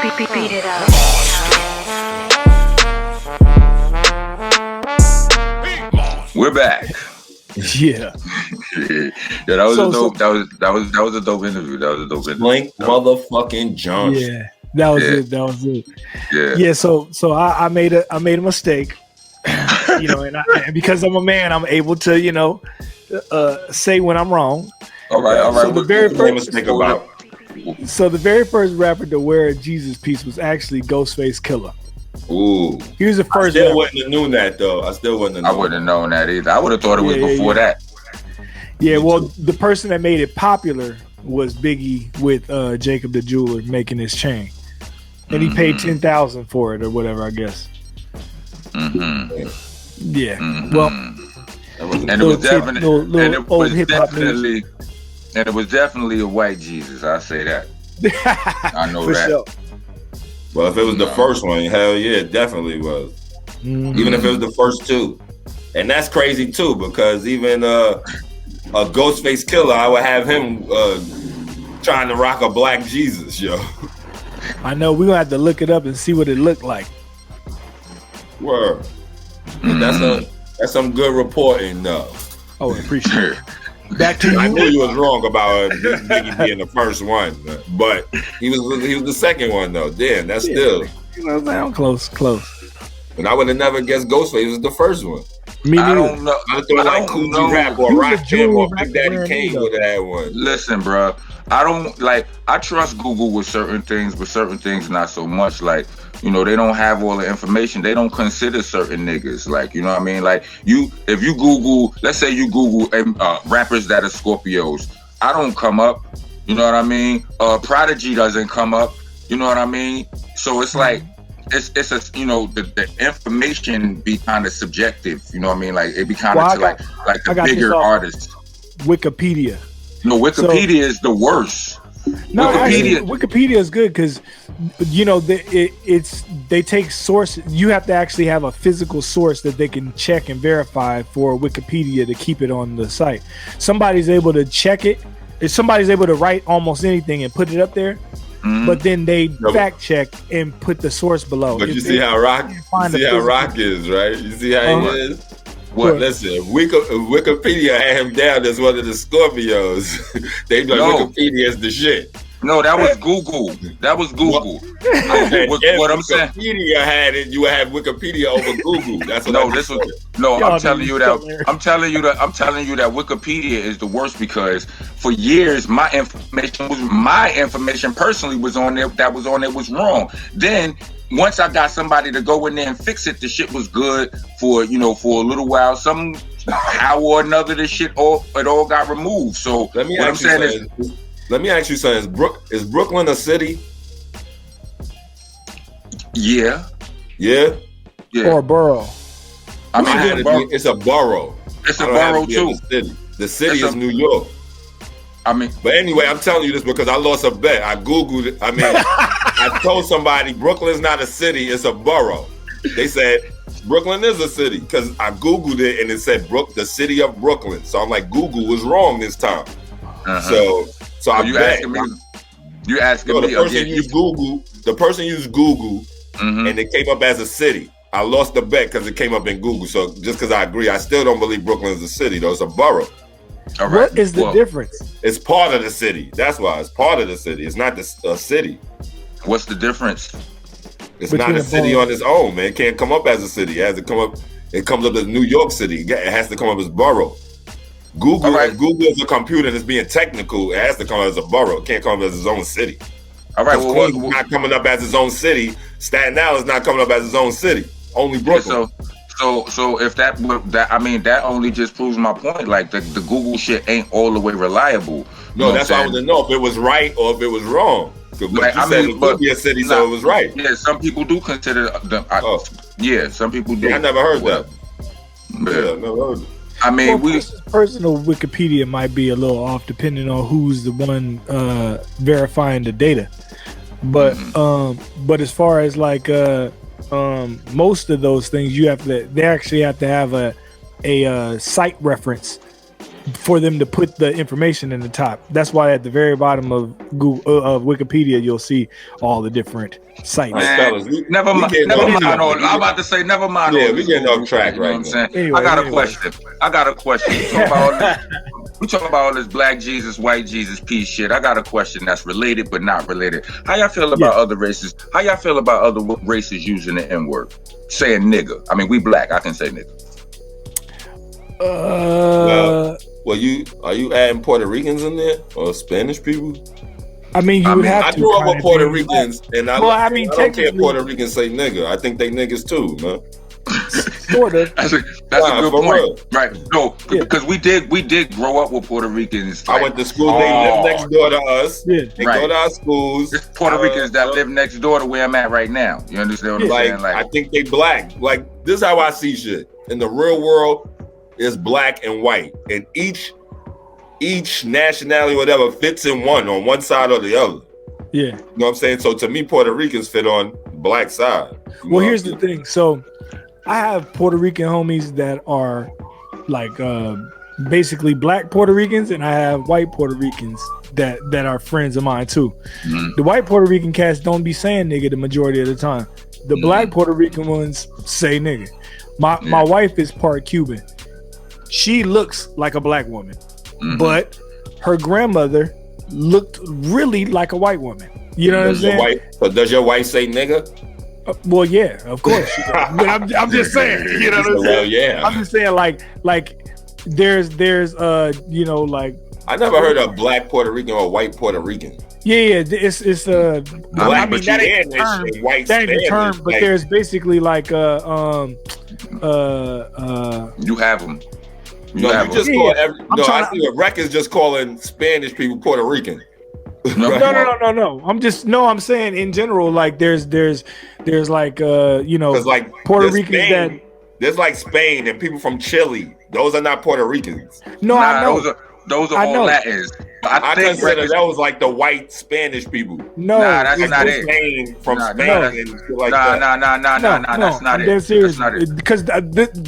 Beat it up. We're back. Yeah. Yeah, that was a dope. That was a dope interview. That was a dope interview. Blink motherfucking Johnson. Yeah, that was it. That was it. Yeah. So I made a mistake, and because I'm a man, I'm able to say when I'm wrong. All right. So the very first rapper to wear a Jesus piece was actually Ghostface Killer. Ooh, he was the first. I still wouldn't have known that though. I wouldn't have known that either. I would have thought it was before that. Yeah, well, the person that made it popular was Biggie with Jacob the Jeweler making his chain, and he paid $10,000 for it or whatever, I guess. Mm-hmm. Yeah. Mm-hmm. Well, and it was definitely a white Jesus. I say that. I know that. Sure. Well, if it was the first one, hell yeah, it definitely was. Mm-hmm. Even if it was the first two, and that's crazy too, because even a Ghostface Killer, I would have him trying to rock a black Jesus, yo. I know we're gonna have to look it up and see what it looked like. Word. Mm-hmm. That's some good reporting, though. Oh, I appreciate it. Back to you. I knew you was wrong about Biggie being the first one, but he was the second one though. Damn, that's still. I'm close. And I would have never guessed Ghostface was the first one. Me neither. I don't know. I thought like Cool G Rap or Rockness or Big Daddy Kane would have had one. Listen, bro. I don't like. I trust Google with certain things, but certain things not so much. Like, they don't have all the information. They don't consider certain niggas. Like, you know what I mean? Like, if you Google, let's say you Google rappers that are Scorpios, I don't come up. You know what I mean? Prodigy doesn't come up. You know what I mean? So it's like, it's a, the information be kind of subjective. You know what I mean? Like, it be kind of like the bigger artists. Wikipedia. No, Wikipedia is the worst. No, Wikipedia is good because they take source. You have to actually have a physical source that they can check and verify for Wikipedia to keep it on the site. Somebody's able to check it. If somebody's able to write almost anything and put it up there, but then they fact check and put the source below. But you see how Rock is, right? You see how he is. Well, listen, Wikipedia had him down as one of the Scorpios. They like Wikipedia is the shit. No, that was Google. What I'm saying. Wikipedia had it. You had Wikipedia over Google. That's what I'm telling you that Wikipedia is the worst because for years my information personally was on there. That was on there was wrong. Then once I got somebody to go in there and fix it, the shit was good for a little while. Somehow or another, the shit all got removed. So let me ask you something. Is Brooklyn a city? Yeah. Or a borough? I mean, it's a borough. It's a borough too. The city is New York. I mean, but anyway, I'm telling you this because I lost a bet. I Googled it. I mean, I told somebody Brooklyn's not a city, it's a borough. They said Brooklyn is a city because I Googled it and it said the city of Brooklyn. So I'm like, Google was wrong this time. So I bet. You asking me? The person used Google and it came up as a city. I lost the bet because it came up in Google. So just because I agree, I still don't believe Brooklyn is a city, though. It's a borough. All right. What is the difference? It's part of the city. That's why it's part of the city. It's not a city. What's the difference? It's not a city on its own, man. It can't come up as a city. It has to come up. It comes up as New York City. It has to come up as borough. Google, if Google is a computer and it's being technical, it has to come up as a borough. It can't come up as its own city. All right. Queens is not coming up as its own city. Staten Island is not coming up as its own city. Only Brooklyn. So if that only just proves my point. Like the Google shit ain't all the way reliable. No, that's why I want to know if it was right or if it was wrong. But you said it could be a city, so it was right. Yeah, some people do consider them. Yeah, some people do. I never heard that. Yeah, never heard it. I mean, personal Wikipedia might be a little off depending on who's the one verifying the data. But as far as like most of those things, they actually have to have a site reference for them to put the information in the top. That's why at the very bottom of Google of Wikipedia, you'll see all the different sites. Man, never mind. I'm about to say never mind. Yeah, we getting off track right now. Anyway, I got a question. We talking about all this black Jesus, white Jesus, peace shit. I got a question that's related but not related. How y'all feel about other races? How y'all feel about other races using the N-word? Saying nigga. I mean, we black. I can say nigga. Well, are you adding Puerto Ricans in there or Spanish people? I mean, you would have to. I grew up with Puerto Ricans, and I don't care if Puerto Ricans say nigga. I think they niggas too, man. Sort of. That's a good point. Real. Right. No, because we did grow up with Puerto Ricans. I went to school. They live next door to us. Yeah. They go to our schools. It's Puerto Ricans that live next door to where I'm at right now. You understand what I'm saying? Like, I think they black. Like, this is how I see shit. In the real world, it's black and white, and each nationality, whatever, fits in on one side or the other. Yeah. You know what I'm saying? So to me, Puerto Ricans fit on the black side. Well, here's the thing. So I have Puerto Rican homies that are like basically black Puerto Ricans, and I have white Puerto Ricans that are friends of mine too. Mm-hmm. The white Puerto Rican cats don't be saying nigga the majority of the time. The black Puerto Rican ones say nigga. My wife is part Cuban. She looks like a black woman, but her grandmother looked really like a white woman. You know what I'm saying? So does your wife say nigga? Well, yeah, of course. But I'm just saying, you know what I'm saying? Well, yeah. I'm just saying, like there's you know, like I never heard of black Puerto Rican or white Puerto Rican. Yeah, it's black, I mean, that ain't the term. White that ain't the term, but like, there's basically like you have them. I see a Rek is just calling Spanish people Puerto Rican. No. I'm saying in general, like there's like you know, like Puerto Ricans Spain, there's like Spain and people from Chile. Those are not Puerto Ricans. No, I know. Those are all Latins. I consider those like the white Spanish people. No, that's not it. Spain, from Spain. That's not it. That's not it. Because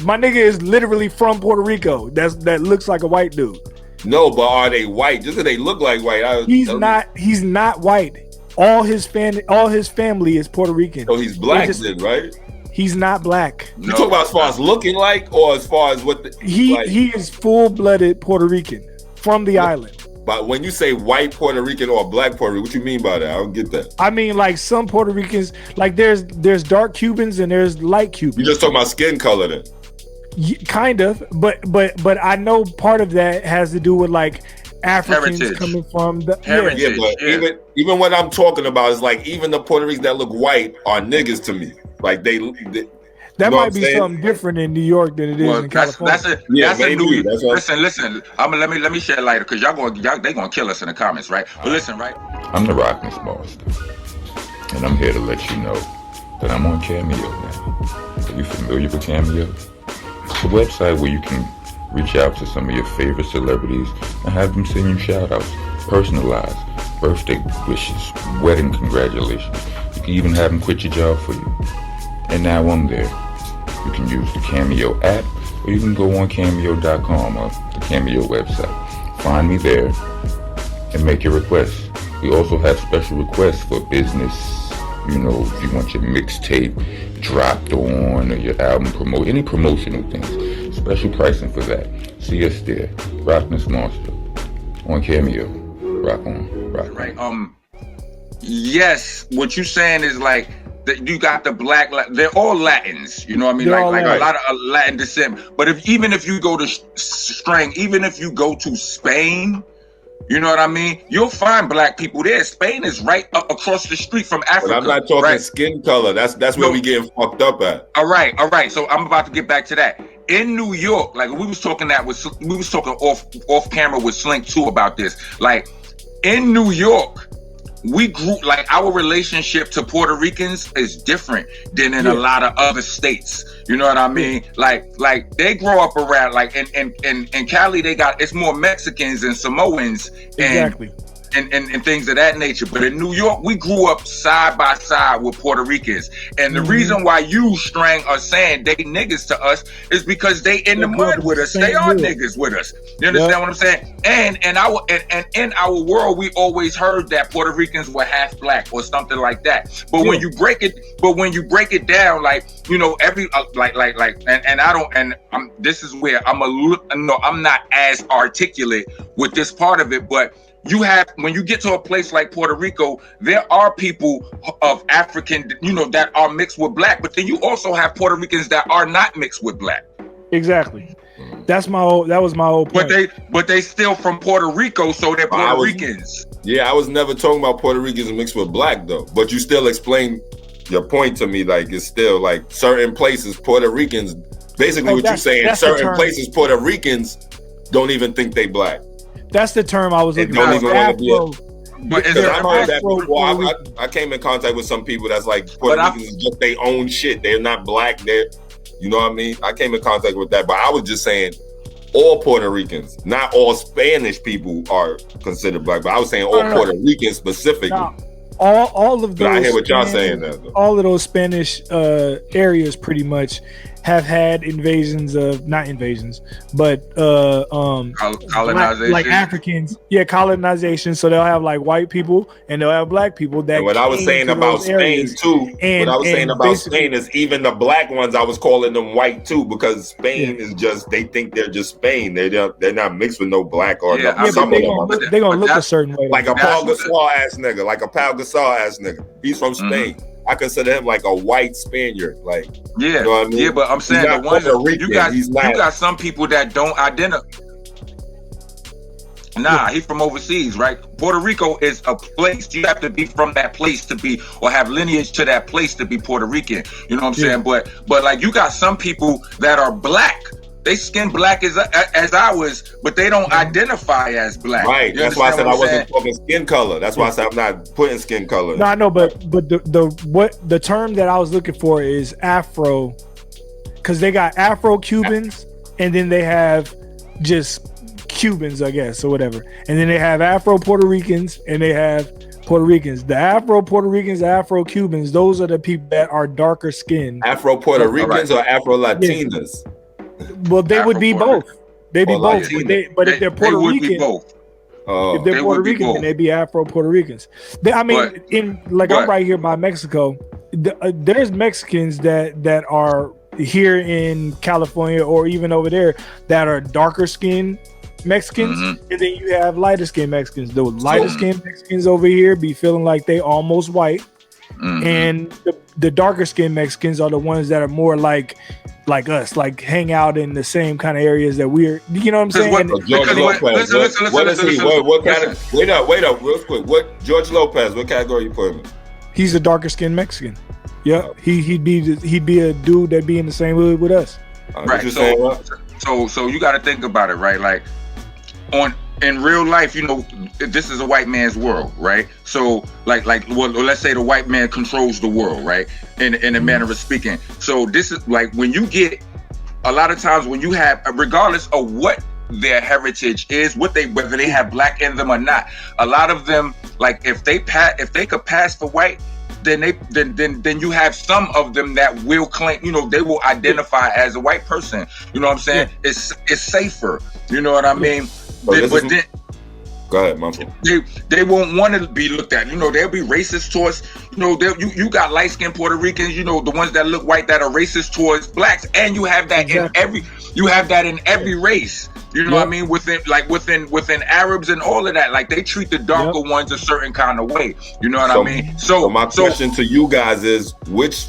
my nigga is literally from Puerto Rico. That looks like a white dude. No, but are they white? Just because they look like white. He's not white. All his family is Puerto Rican. So he's black then, right? He's not black. You talk about as far as looking like, or as far as what he is full-blooded Puerto Rican from the island. But when you say white Puerto Rican or black Puerto Rican, what you mean by that? I don't get that. I mean, like some Puerto Ricans, like there's dark Cubans and there's light Cubans. You just talking about skin color then? Kind of, but I know part of that has to do with like Africans heritage. Coming from the heritage. Yeah, but even what I'm talking about is like even the Puerto Ricans that look white are niggas to me. Like they that might be something different in New York than it is in California. That's a new. Listen. Let me shed light because they gonna kill us in the comments, right? But listen, right? I'm the Rockness Monster, and I'm here to let you know that I'm on Cameo now. Are you familiar with Cameo? It's a website where you can reach out to some of your favorite celebrities and have them send you shout-outs, personalized, birthday wishes, wedding congratulations. You can even have them quit your job for you. And now I'm there. You can use the Cameo app, or you can go on Cameo.com or the Cameo website. Find me there and make your requests. We also have special requests for business. You know, if you want your mixtape dropped on or your album promote, any promotional things. Special pricing for that. See us there. Rockness Monster on Cameo. Rock on. Right. Yes, what you saying is like you got the black. They're all Latins. You know what I mean? Like a lot of Latin descent. But even if you go to Starang, even if you go to Spain, you know what I mean? You'll find black people there. Spain is right up across the street from Africa. But I'm not talking skin color. That's where we getting fucked up at. All right. So I'm about to get back to that. In New York, like we was talking off camera with Slink too about this. Like in New York, we grew like our relationship to Puerto Ricans is different than in a lot of other states. You know what I mean? Like they grow up around like in Cali, it's more Mexicans and Samoans. Exactly. and things of that nature. But in New York, we grew up side by side with Puerto Ricans. And the reason why you, Strang, are saying they niggas to us is because they in the mud with us. They are niggas with us. You understand what I'm saying? And in our world, we always heard that Puerto Ricans were half black or something like that. But when you break it down, like, you know, every this is where I'm not as articulate with this part of it, but you have, when you get to a place like Puerto Rico, there are people of African, you know, that are mixed with black, but then you also have Puerto Ricans that are not mixed with black. Exactly. That was my whole point. But they still from Puerto Rico, so they're Puerto Ricans. Yeah, I was never talking about Puerto Ricans mixed with black though. But you still explain your point to me, like it's still like certain places Puerto Ricans. Basically, what you're saying, certain places Puerto Ricans don't even think they black. That's the term I was looking for. But because I heard that before. I came in contact with some people that's like Puerto Ricans is just their own shit. They're not black. They're, you know what I mean? I came in contact with that, but I was just saying all Puerto Ricans, not all Spanish people are considered black, but I was saying all Puerto Ricans specifically. No. All of those. But I hear what y'all saying now, though. All of those Spanish areas pretty much have had colonization, like Africans, colonization. So they'll have like white people and they'll have black people. That and what I was saying about Spain too. What I was saying about Spain is even the black ones, I was calling them white too, because Spain is just, they think they're just Spain. They're not mixed with no black or some of them. They're gonna look a certain way, like a Paul Gasol ass nigga. He's from Spain. I consider him like a white Spaniard, like you know what I mean? Yeah, but I'm saying the ones you got some people that don't identify. He's from overseas, right? Puerto Rico is a place. You have to be from that place to be, or have lineage to that place to be Puerto Rican. You know what I'm saying? But like you got some people that are black. They skin black as ours, but they don't identify as black. Right. That's why I said I wasn't talking skin color. That's why I said I'm not putting skin color. No, I know, but the term that I was looking for is Afro, because they got Afro Cubans and then they have just Cubans, I guess, or whatever. And then they have Afro Puerto Ricans and they have Puerto Ricans. The Afro Puerto Ricans, Afro Cubans, those are the people that are darker skinned. Afro Puerto Ricans or Afro Latinas? Yeah. Well, they would be both. They'd be both. But if they're Puerto Rican, if they're Puerto Rican, then they'd be Afro Puerto Ricans. I'm right here by Mexico. There's Mexicans that are here in California or even over there that are darker skinned Mexicans, and then you have lighter skinned Mexicans. The lighter skinned Mexicans over here be feeling like they almost white, and the darker skinned Mexicans are the ones that are more like us, like hang out in the same kind of areas that we're, you know what I'm saying? George Lopez, what is he? What kind of? Wait up, real quick. What George Lopez? What category you put him in? He's a darker skinned Mexican. Yeah, he'd be a dude that'd be in the same hood with us. Right. So you got to think about it, right? Like in real life, you know, this is a white man's world, right? So like let's say the white man controls the world, right? In a manner of speaking. So this is like when you get, a lot of times when you have, regardless of what their heritage is, whether they have black in them or not, a lot of them, like if they could pass for white, then you have some of them that will claim, you know, they will identify as a white person. You know what I'm saying? Yeah. It's safer. You know what I mean? Go ahead, Mom. They won't want to be looked at. You know, they'll be racist towards, you know, you got light-skinned Puerto Ricans, you know, the ones that look white that are racist towards blacks, and you have that in every race. You know what I mean? Within Arabs and all of that, like they treat the darker ones a certain kind of way. You know what I mean? So my question to you guys is, which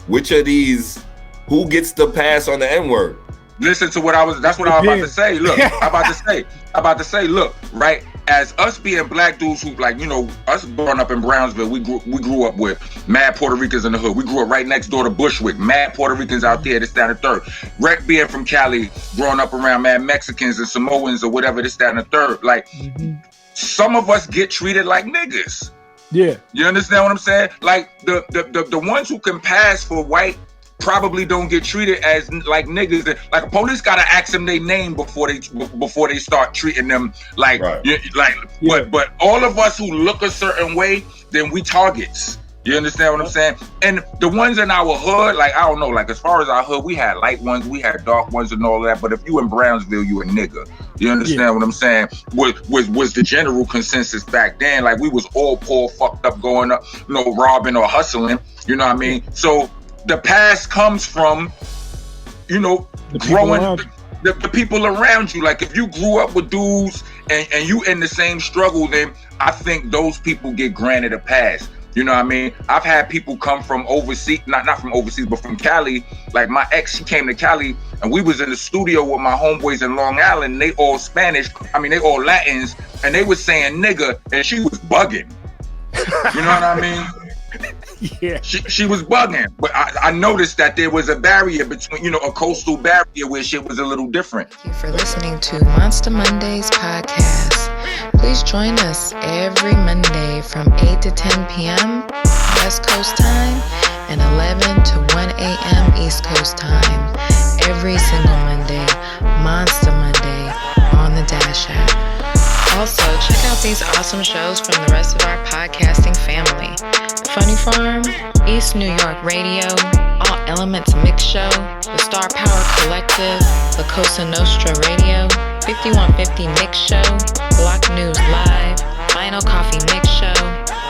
of these, who gets the pass on the N-word? Listen to that's what I was about to say. Look, I'm about to say, look, right? As us being black dudes who, like, you know, us growing up in Brownsville, we grew up with mad Puerto Ricans in the hood. We grew up right next door to Bushwick, mad Puerto Ricans out there, this, that, and the third. Rek being from Cali, growing up around mad Mexicans and Samoans or whatever, this, that, and the third. Like, some of us get treated like niggas. Yeah. You understand what I'm saying? Like, the ones who can pass for white probably don't get treated as like niggas. Like police gotta ask them their name before they start treating them like But all of us who look a certain way, then we targets. You understand what I'm saying? And the ones in our hood, like, I don't know, like, as far as our hood, we had light ones, we had dark ones and all that. But if you in Brownsville, you a nigga. You understand what I'm saying? Was the general consensus back then. Like, we was all poor, fucked up, going up, robbing or hustling. You know what I mean? So the past comes from, growing the people around you. Like, if you grew up with dudes and you in the same struggle, then I think those people get granted a pass. You know what I mean? I've had people come from overseas, not from overseas, but from Cali. Like my ex, she came to Cali and we was in the studio with my homeboys in Long Island. They all Spanish, they all Latins, and they was saying nigga, and she was bugging. You know what I mean? Yeah. She was bugging. But I noticed that there was a barrier between, a coastal barrier where shit was a little different. Thank you for listening to Monsta Mondayz Podcast. Please join us every Monday from 8 to 10 p.m. West Coast time and 11 to 1 a.m. East Coast time. Every single Monday, Monsta Monday on the Dash app. Also, check out these awesome shows from the rest of our podcasting family. Funny Farm, East New York Radio, All Elements Mix Show, The Star Power Collective, La Cosa Nostra Radio, 5150 Mix Show, Block News Live, Vinyl Coffee Mix Show,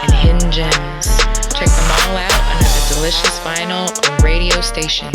and Hidden Gems. Check them all out under the Delicious Vinyl radio station.